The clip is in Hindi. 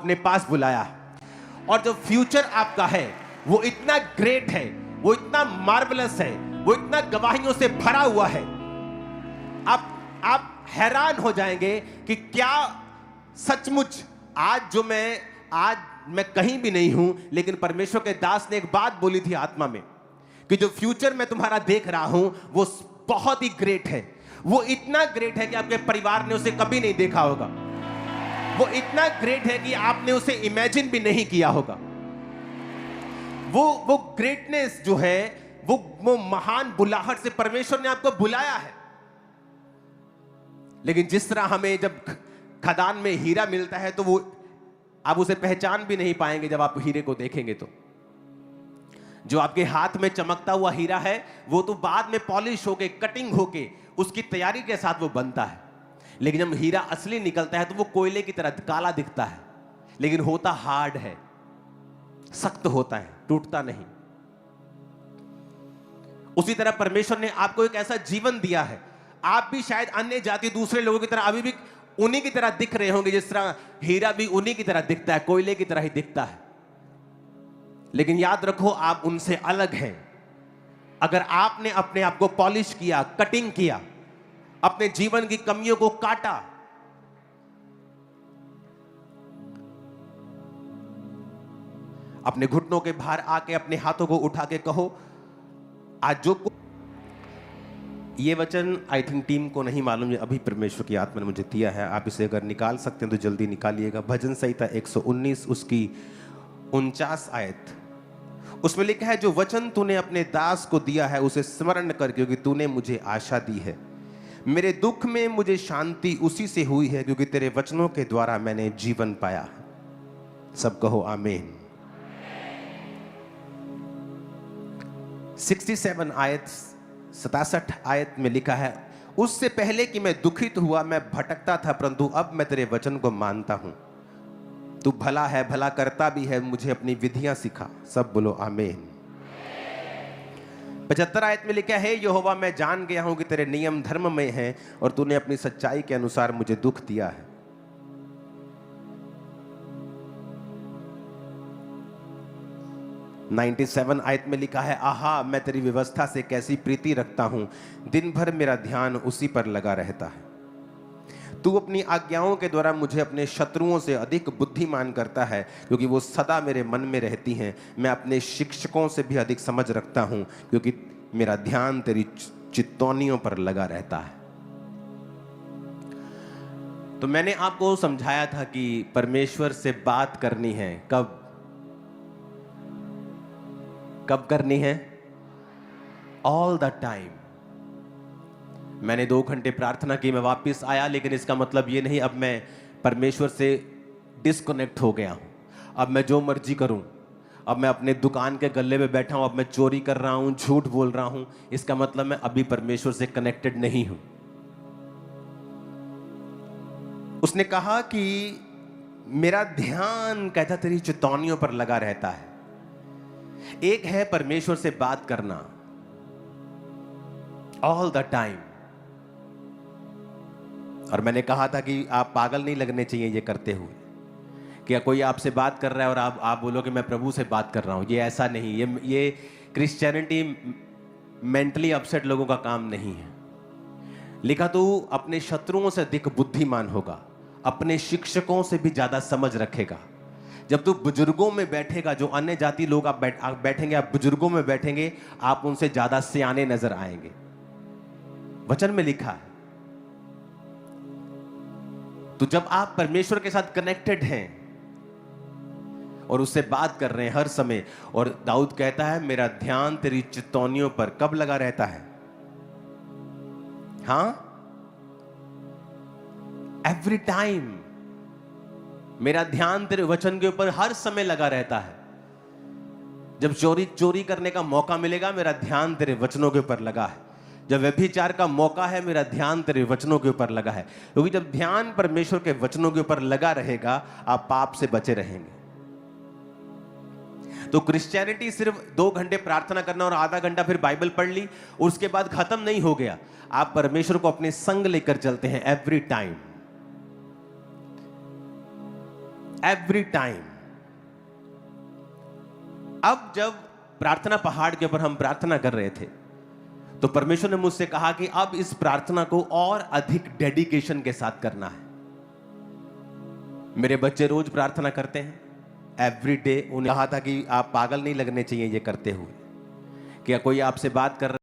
अपने पास बुलाया और जो फ्यूचर आपका है वो इतना ग्रेट है, वो इतना मार्वलस है, वो इतना गवाहियों से भरा हुआ है। आप हैरान हो जाएंगे कि क्या सचमुच आज मैं कहीं भी नहीं हूं, लेकिन परमेश्वर के दास ने एक बात बोली थी आत्मा में कि जो फ्यूचर मैं तुम्हारा देख रहा हूं वो बहुत ही ग्रेट है। वो इतना ग्रेट है कि आपके परिवार ने उसे कभी नहीं देखा होगा। वो इतना ग्रेट है कि आपने उसे इमेजिन भी नहीं किया होगा। वो ग्रेटनेस जो है, वो महान बुलाहट से परमेश्वर ने आपको बुलाया है। लेकिन जिस तरह हमें जब खदान में हीरा मिलता है तो वो आप उसे पहचान भी नहीं पाएंगे। जब आप हीरे को देखेंगे तो जो आपके हाथ में चमकता हुआ हीरा है वो तो बाद में पॉलिश होके, कटिंग होके, उसकी तैयारी के साथ वो बनता है। लेकिन जब हीरा असली निकलता है तो वो कोयले की तरह काला दिखता है, लेकिन होता हार्ड है, सख्त होता है, टूटता नहीं। उसी तरह परमेश्वर ने आपको एक ऐसा जीवन दिया है, आप भी शायद अन्य जाति दूसरे लोगों की तरह अभी भी उन्हीं की तरह दिख रहे होंगे जिस तरह हीरा भी उन्हीं की तरह दिखता है, कोयले की तरह ही दिखता है। लेकिन याद रखो आप उनसे अलग हैं। अगर आपने अपने आप को पॉलिश किया, कटिंग किया, अपने जीवन की कमियों को काटा, अपने घुटनों के बाहर आके अपने हाथों को उठा के कहो आज जो ये वचन आई थिंक टीम को नहीं मालूम, अभी परमेश्वर की आत्मा ने मुझे दिया है। आप इसे अगर निकाल सकते हैं तो जल्दी निकालिएगा। भजन संहिता 119 उसकी 49 आयत, उसमें लिखा है जो वचन तूने अपने दास को दिया है उसे स्मरण कर, क्योंकि तूने मुझे आशा दी है। मेरे दुख में मुझे शांति उसी से हुई है, क्योंकि तेरे वचनों के द्वारा मैंने जीवन पाया। सब कहो आमीन। 67 आयत 67 आयत में लिखा है उससे पहले कि मैं दुखित हुआ मैं भटकता था, परंतु अब मैं तेरे वचन को मानता हूं। तू भला है, भला करता भी है, मुझे अपनी विधियां सिखा। सब बोलो आमीन। 75 आयत में लिखा है यहोवा मैं जान गया हूं कि तेरे नियम धर्म में हैं और तूने अपनी सच्चाई के अनुसार मुझे दुख दिया है। नाइन्टी 97 आयत में लिखा है आहा मैं तेरी व्यवस्था से कैसी प्रीति रखता हूं, दिन भर मेरा ध्यान उसी पर लगा रहता है। तू अपनी आज्ञाओं के द्वारा मुझे अपने शत्रुओं से अधिक बुद्धिमान करता है, क्योंकि वो सदा मेरे मन में रहती हैं। मैं अपने शिक्षकों से भी अधिक समझ रखता हूं, क्योंकि मेरा ध्यान तेरी चितौनियों पर लगा रहता है। तो मैंने आपको समझाया था कि परमेश्वर से बात करनी है। कब करनी है? All the time. मैंने 2 घंटे प्रार्थना की, मैं वापस आया, लेकिन इसका मतलब ये नहीं अब मैं परमेश्वर से डिस्कनेक्ट हो गया हूं, अब मैं जो मर्जी करूं, अब मैं अपने दुकान के गल्ले में बैठा हूं, अब मैं चोरी कर रहा हूं, झूठ बोल रहा हूं। इसका मतलब मैं अभी परमेश्वर से कनेक्टेड नहीं हूं। उसने कहा कि मेरा ध्यान कहता तेरी चितौनियों पर लगा रहता है। एक है परमेश्वर से बात करना ऑल द टाइम, और मैंने कहा था कि आप पागल नहीं लगने चाहिए ये करते हुए। क्या कोई आपसे बात कर रहा है और आप बोलो कि मैं प्रभु से बात कर रहा हूं, ये ऐसा नहीं। ये क्रिश्चियनिटी मेंटली अपसेट लोगों का काम नहीं है। लिखा तू अपने शत्रुओं से अधिक बुद्धिमान होगा, अपने शिक्षकों से भी ज्यादा समझ रखेगा। जब तू बुजुर्गों में बैठेगा, जो अन्य जाति लोग आप बैठेंगे, आप बुजुर्गों में बैठेंगे, आप उनसे ज्यादा सियाने नजर आएंगे। वचन में लिखा है। तो जब आप परमेश्वर के साथ कनेक्टेड हैं और उससे बात कर रहे हैं हर समय, और दाऊद कहता है मेरा ध्यान तेरी चितौनियों पर कब लगा रहता है? हां, एवरी टाइम मेरा ध्यान तेरे वचन के ऊपर हर समय लगा रहता है। जब चोरी करने का मौका मिलेगा, मेरा ध्यान तेरे वचनों के ऊपर लगा है। जब व्यभिचार का मौका है, मेरा ध्यान तेरे वचनों के ऊपर लगा है। क्योंकि जब ध्यान परमेश्वर के वचनों के ऊपर लगा रहेगा, आप पाप से बचे रहेंगे। तो क्रिश्चियनिटी सिर्फ 2 घंटे प्रार्थना करना और आधा घंटा फिर बाइबल पढ़ ली, उसके बाद खत्म नहीं हो गया। आप परमेश्वर को अपने संग लेकर चलते हैं एवरी टाइम। Every time. अब जब प्रार्थना पहाड़ के ऊपर हम प्रार्थना कर रहे थे तो परमेश्वर ने मुझसे कहा कि अब इस प्रार्थना को और अधिक डेडिकेशन के साथ करना है। मेरे बच्चे रोज प्रार्थना करते हैं, एवरी डे। उन्हें कहा था कि आप पागल नहीं लगने चाहिए ये करते हुए। क्या कोई आपसे बात कर